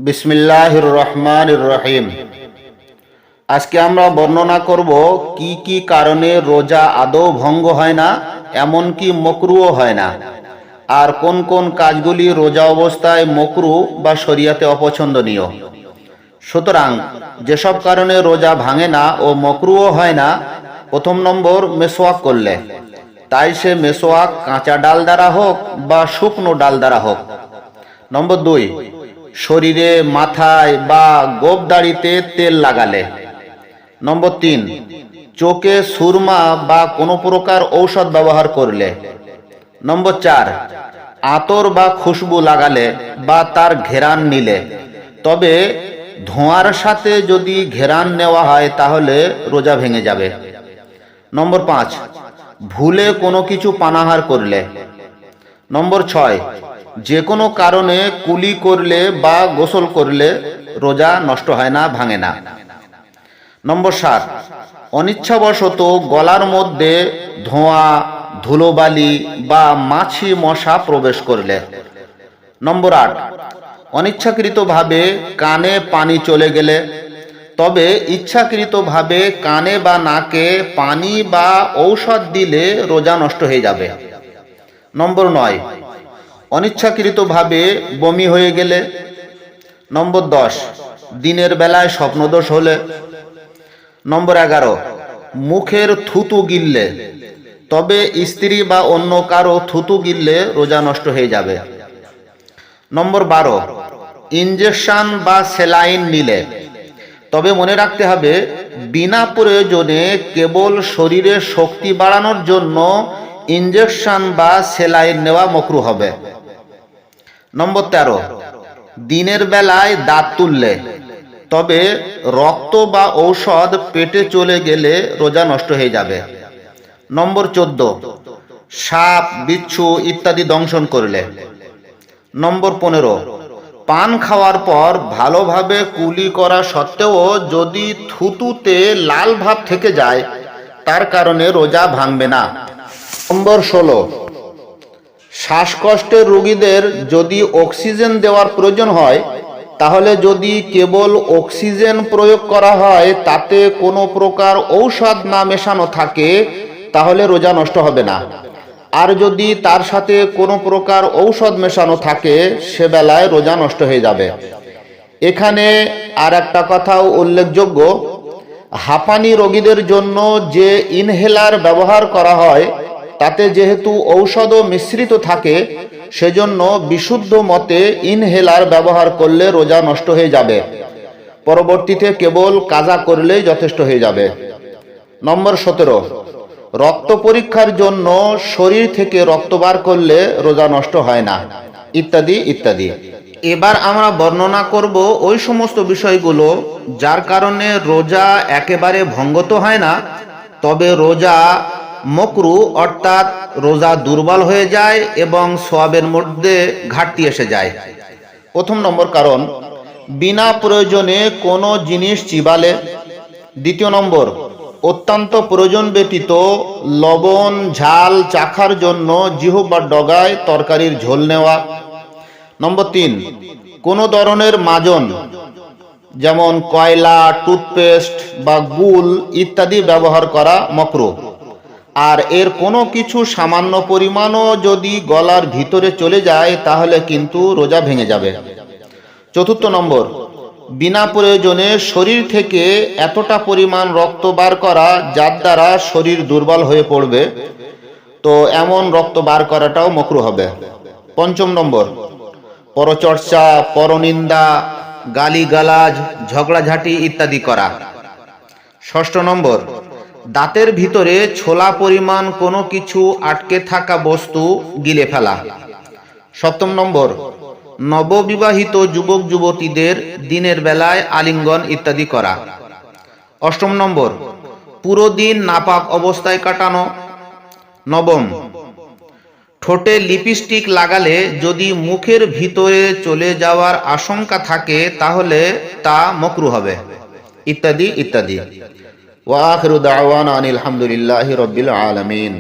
বিসমিল্লাহির রহমানির রহিম। আজকে আমরা বর্ণনা করব কি কি কারণে রোজা আদৌ ভঙ্গ হয় না, এমনকি মকরুও হয় না, আর কোন কোন কাজগুলি রোজা অবস্থায় মকরু বা শরিয়াতে অপছন্দনীয়। সুতরাং যেসব কারণে রোজা ভাঙে না ও মকরুও হয় না, প্রথম নম্বর মেসওয়াক করলে, তাই সে মেসওয়াক কাঁচা ডাল দ্বারা হোক বা শুকনো ডাল দ্বারা হোক। নম্বর 2, শরীরে, মাথায় বা গোঁফদাড়িতে তেল লাগালে। নম্বর 3, চোখে সুরমা বা কোনো প্রকার ঔষধ ব্যবহার করলে। নম্বর 4, আতর বা খুশবু লাগালে বা তার ঘেরান নিলে, তবে ধোঁয়ার সাথে যদি ঘেরান নেওয়া হয় তাহলে রোজা ভেঙে যাবে। নম্বর 5, ভুলে কোনো কিছু পানাহার করলে। নম্বর 6, যে কোনো কারণে কুলি করলে বা গোসল করলে রোজা নষ্ট হয় না, ভাঙে না। নম্বর 7, অনিচ্ছাবশত গলার মধ্যে ধোঁয়া, ধুলোবালি বা মাছি মশা প্রবেশ করলে। নম্বর 8, অনিচ্ছাকৃতভাবে কানে পানি চলে গেলে, তবে ইচ্ছাকৃতভাবে কানে বা নাকে পানি বা ঔষধ দিলে রোজা নষ্ট হয়ে যাবে। নম্বর 9, অনিচ্ছাকৃতভাবে বমি হয়ে গেলে। নম্বর 10, দিনের বেলায় স্বপ্নদোষ হলে। নম্বর 11, মুখের থুতু গিললে, তবে স্ত্রী বা অন্য কারো থুতু গিললে রোজা নষ্ট হয়ে যাবে। নম্বর 12, ইনজেকশন বা সেলাইন নিলে, তবে মনে রাখতে হবে বিনা প্রয়োজনে কেবল শরীরে শক্তি বাড়ানোর জন্য ইনজেকশন বা সেলাইন নেওয়া মকরু হবে। নম্বর 13, দিনের বেলায় দাঁত তুললে, তবে রক্ত বা ঔষধ পেটে চলে গেলে রোজা নষ্ট হয়ে যাবে। নম্বর 14, সাপ, বিচ্ছু ইত্যাদি দংশন করলে। নম্বর 15, পান খাওয়ার পর ভালোভাবে কুলি করা সত্ত্বেও যদি থুতুতে লাল ভাব থেকে যায়, তার কারণে রোজা ভাঙবে না। নম্বর 16, শ্বাসকষ্টের রোগীদের যদি অক্সিজেন দেওয়ার প্রয়োজন হয়, তাহলে যদি কেবল অক্সিজেন প্রয়োগ করা হয়, তাতে কোনো প্রকার ঔষধ না মেশানো থাকে, তাহলে রোজা নষ্ট হবে না। আর যদি তার সাথে কোনো প্রকার ঔষধ মেশানো থাকে, সে বেলায় রোজা নষ্ট হয়ে যাবে। এখানে আর একটা কথাও উল্লেখযোগ্য, হাঁপানি রোগীদের জন্য যে ইনহেলার ব্যবহার করা হয়, তাতে যেহেতু ঔষধও মিশ্রিত থাকে, সেজন্য বিশুদ্ধ মতে ইনহেলার ব্যবহার করলে রোজা নষ্ট হয়ে যাবে। পরবর্তীতে কেবল কাজা করলেই যথেষ্ট হয়ে যাবে। নম্বর 17, রক্ত পরীক্ষার জন্য শরীর থেকে রক্ত বার করলে রোজা নষ্ট হয় না, ইত্যাদি ইত্যাদি। এবার আমরা বর্ণনা করব ওই সমস্ত বিষয়গুলো যার কারণে রোজা একেবারে ভঙ্গ তো হয় না, তবে রোজা মকরু অর্থাৎ রোজা দুর্বল হয়ে যায় এবং সওয়াবের মধ্যে ঘাটতি এসে যায়। প্রথম নম্বর কারণ, বিনা প্রয়োজনে কোনো জিনিস চিবালে। দ্বিতীয় নম্বর, অত্যন্ত প্রয়োজন ব্যতীত লবণ ঝাল চাখার জন্য জিহ্বার ডগায় তরকারির ঝোল নেওয়া। নম্বর 3, কোনো ধরনের মাজন যেমন কয়লা, টুথপেস্ট বা গুল ইত্যাদি ব্যবহার করা মকরু। আর এর কোনো কিছু সামান্য পরিমাণও যদি গলার ভিতরে চলে যায়, তাহলে কিন্তু রোজা ভেঙে যাবে। চতুর্থ নম্বর, বিনা প্রয়োজনে শরীর থেকে এতটা পরিমাণ রক্ত বার করা যার দ্বারা শরীর দুর্বল হয়ে পড়বে, তো এমন রক্ত বার করাটাও মকরু হবে। পঞ্চম নম্বর, পরচর্চা, পরনিন্দা, গালিগালাজ, ঝগড়াঝাটি ইত্যাদি করা। ষষ্ঠ নম্বর, দাঁতের ভিতরে ছোলা পরিমাণ কোনো কিছু আটকে থাকা বস্তু গিলে ফেলা। সপ্তম নম্বর, নববিবাহিত যুবক যুবতীদের দিনের বেলায় আলিঙ্গন ইত্যাদি করা। অষ্টম নম্বর, পুরো দিন নাপাক অবস্থায় কাটানো। নবম, ঠোঁটে লিপস্টিক লাগালে যদি মুখের ভিতরে চলে যাওয়ার আশঙ্কা থাকে, তাহলে তা মকরু হবে, ইত্যাদি ইত্যাদি। ওয়া আখিরু দাওয়ানা আনিল হামদুলিল্লাহি রাব্বিল আলামিন।